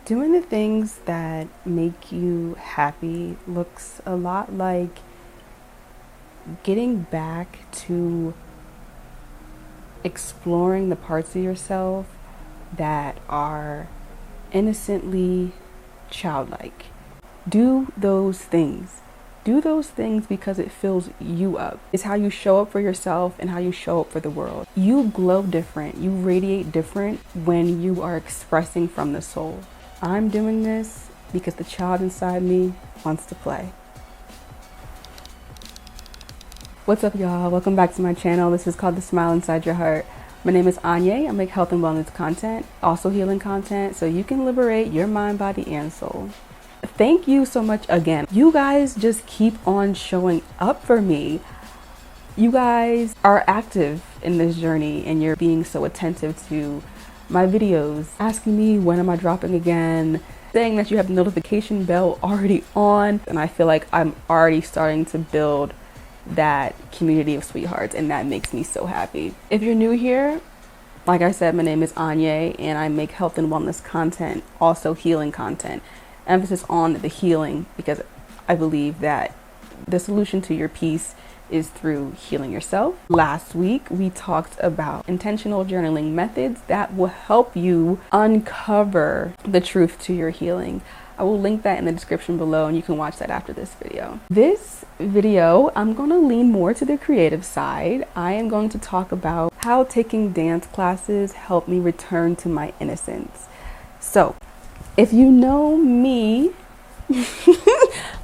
Doing the things that make you happy looks a lot like getting back to exploring the parts of yourself that are innocently childlike. Do those things. Do those things because it fills you up. It's how you show up for yourself and how you show up for the world. You glow different. You radiate different when you are expressing from the soul. I'm doing this because the child inside me wants to play. What's up, y'all? Welcome back to my channel. This is called The Smile Inside Your Heart. My name is Anya. I make health and wellness content, also healing content, so you can liberate your mind, body, and soul. Thank you so much again. You guys just keep on showing up for me. You guys are active in this journey and you're being so attentive to my videos, asking me when am I dropping again, saying that you have the notification bell already on, and I feel like I'm already starting to build that community of sweethearts, and that makes me so happy. If you're new here, like I said, my name is Anya and I make health and wellness content, also healing content. Emphasis on the healing because I believe that the solution to your peace is through healing yourself. Last week we talked about intentional journaling methods that will help you uncover the truth to your healing. I will link that in the description below and you can watch that after this video. This video, I'm going to lean more to the creative side. I am going to talk about how taking dance classes helped me return to my innocence. So, if you know me,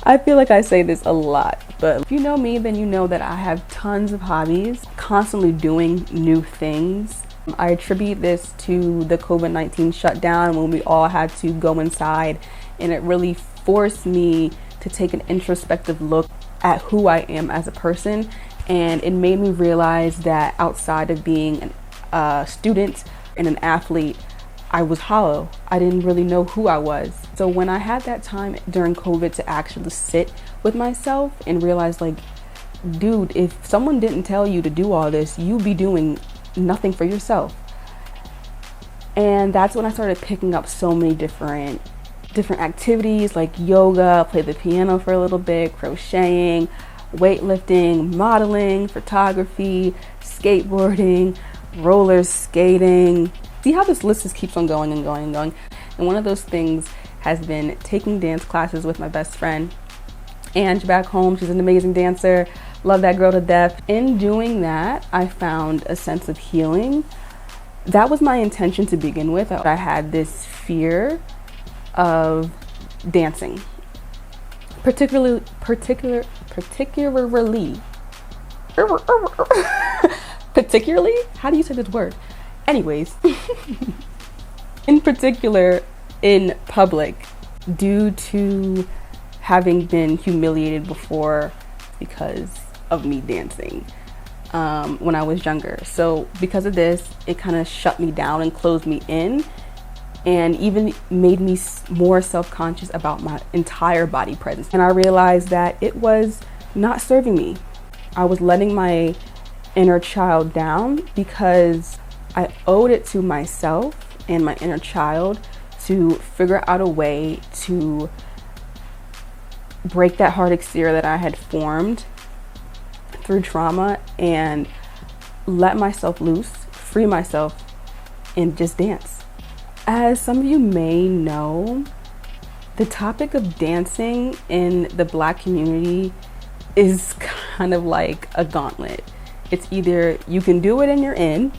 I feel like I say this a lot, but if you know me, then you know that I have tons of hobbies, constantly doing new things. I attribute this to the COVID-19 shutdown when we all had to go inside, and it really forced me to take an introspective look at who I am as a person, and it made me realize that outside of being a student and an athlete, I was hollow. I didn't really know who I was. So when I had that time during COVID to actually sit with myself and realize, like, dude, if someone didn't tell you to do all this, you'd be doing nothing for yourself. And that's when I started picking up so many different activities like yoga, play the piano for a little bit, crocheting, weightlifting, modeling, photography, skateboarding, roller skating. See how this list just keeps on going and going and going. And one of those things has been taking dance classes with my best friend, Ange, back home. She's an amazing dancer. Love that girl to death. In doing that, I found a sense of healing. That was my intention to begin with. I had this fear of dancing, particularly, how do you say this word? Anyways, in particular in public, due to having been humiliated before because of me dancing when I was younger. So because of this, it kind of shut me down and closed me in, and even made me more self-conscious about my entire body presence. And I realized that it was not serving me. I was letting my inner child down because I owed it to myself and my inner child to figure out a way to break that hard exterior that I had formed through trauma and let myself loose, free myself, and just dance. As some of you may know, the topic of dancing in the Black community is kind of like a gauntlet. It's either you can do it and you're in,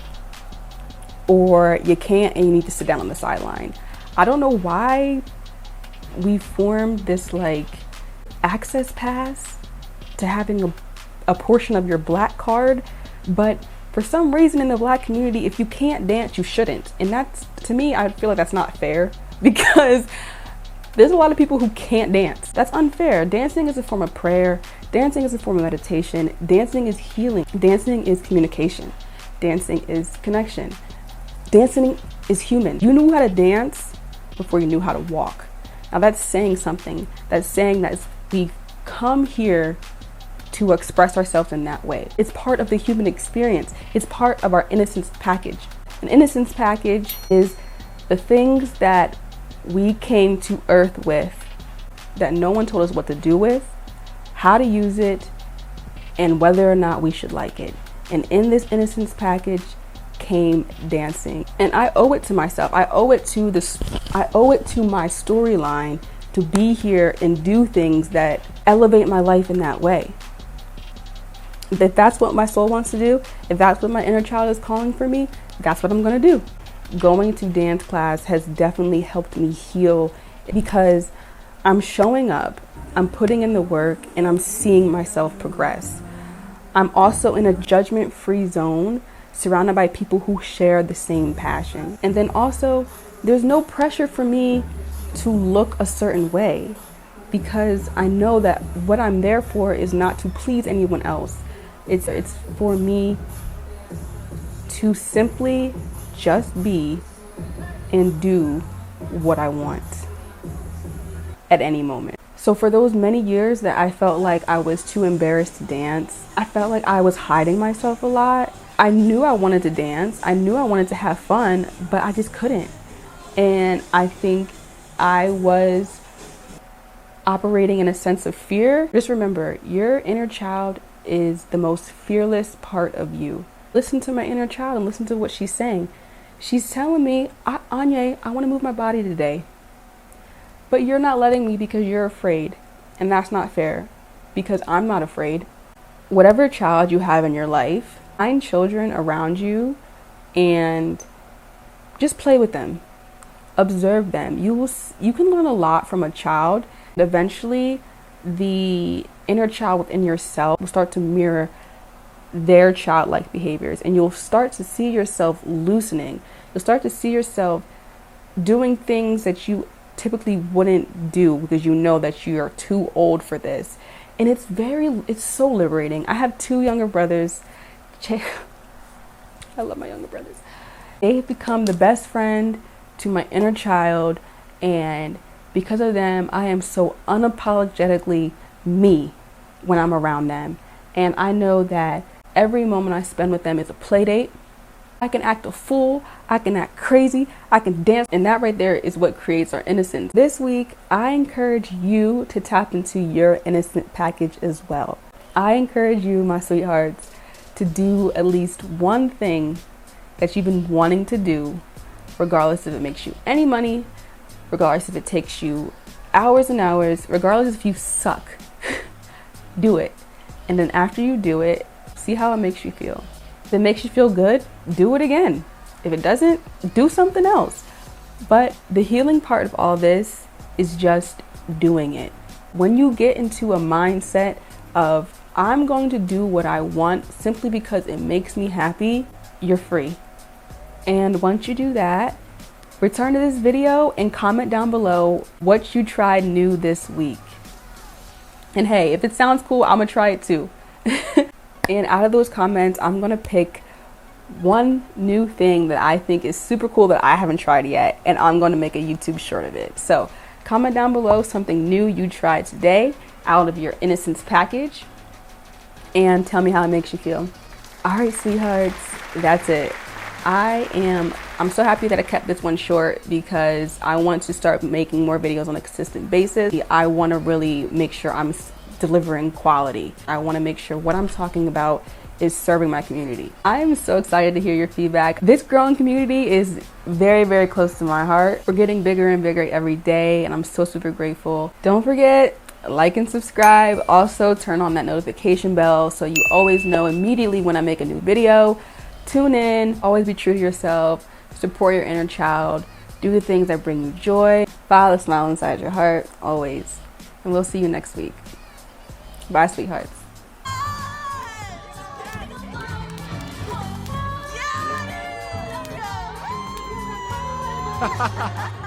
or you can't and you need to sit down on the sideline. I don't know why we formed this like access pass to having a portion of your Black card, but for some reason in the Black community, if you can't dance, you shouldn't. And that's, to me, I feel like that's not fair because there's a lot of people who can't dance. That's unfair. Dancing is a form of prayer. Dancing is a form of meditation. Dancing is healing. Dancing is communication. Dancing is connection. Dancing is human. You knew how to dance before you knew how to walk. Now that's saying something. That's saying that we come here to express ourselves in that way. It's part of the human experience. It's part of our innocence package. An innocence package is the things that we came to earth with, that no one told us what to do with, how to use it, and whether or not we should like it. And in this innocence package came dancing. And I owe it to myself. I owe it to my storyline to be here and do things that elevate my life in that way. If that's what my soul wants to do, if that's what my inner child is calling for me, that's what I'm gonna do. Going to dance class has definitely helped me heal because I'm showing up, I'm putting in the work, and I'm seeing myself progress. I'm also in a judgment-free zone, surrounded by people who share the same passion. And then also, there's no pressure for me to look a certain way because I know that what I'm there for is not to please anyone else. It's for me to simply just be and do what I want at any moment. So for those many years that I felt like I was too embarrassed to dance, I felt like I was hiding myself a lot. I knew I wanted to dance. I knew I wanted to have fun, but I just couldn't. And I think I was operating in a sense of fear. Just remember, your inner child is the most fearless part of you. Listen to my inner child and listen to what she's saying. She's telling me, Anya, I want to move my body today. But you're not letting me because you're afraid. And that's not fair because I'm not afraid. Whatever child you have in your life, find children around you and just play with them. Observe them. You can learn a lot from a child. Eventually, the inner child within yourself will start to mirror their childlike behaviors, and you'll start to see yourself loosening. You'll start to see yourself doing things that you typically wouldn't do because you know that you are too old for this. And it's so liberating. I have 2 younger brothers. I love my younger brothers. They've become the best friend to my inner child, and because of them, I am so unapologetically me when I'm around them. And I know that every moment I spend with them is a play date. I can act a fool, I can act crazy, I can dance, and that right there is what creates our innocence. This week, I encourage you to tap into your innocent package as well. I encourage you, my sweethearts, to do at least one thing that you've been wanting to do, regardless if it makes you any money, regardless if it takes you hours and hours, regardless if you suck. Do it. And then after you do it, see how it makes you feel. If it makes you feel good, do it again. If it doesn't, do something else. But the healing part of all this is just doing it. When you get into a mindset of, I'm going to do what I want simply because it makes me happy, you're free. And once you do that, return to this video and comment down below what you tried new this week. And hey, if it sounds cool, I'm gonna try it too. And out of those comments, I'm gonna pick one new thing that I think is super cool that I haven't tried yet, and I'm gonna make a YouTube short of it. So comment down below something new you tried today out of your innocence package and tell me how it makes you feel. All right, sweethearts, that's it. I'm so happy that I kept this one short because I want to start making more videos on a consistent basis. I want to really make sure I'm delivering quality. I want to make sure what I'm talking about is serving my community. I'm so excited to hear your feedback. This growing community is very, very close to my heart. We're getting bigger and bigger every day, and I'm so super grateful. Don't forget, like and subscribe. Also, turn on that notification bell so you always know immediately when I make a new video. Tune in, always be true to yourself, support your inner child, do the things that bring you joy, follow the smile inside your heart, always. And we'll see you next week. Bye, sweethearts. Ha ha ha!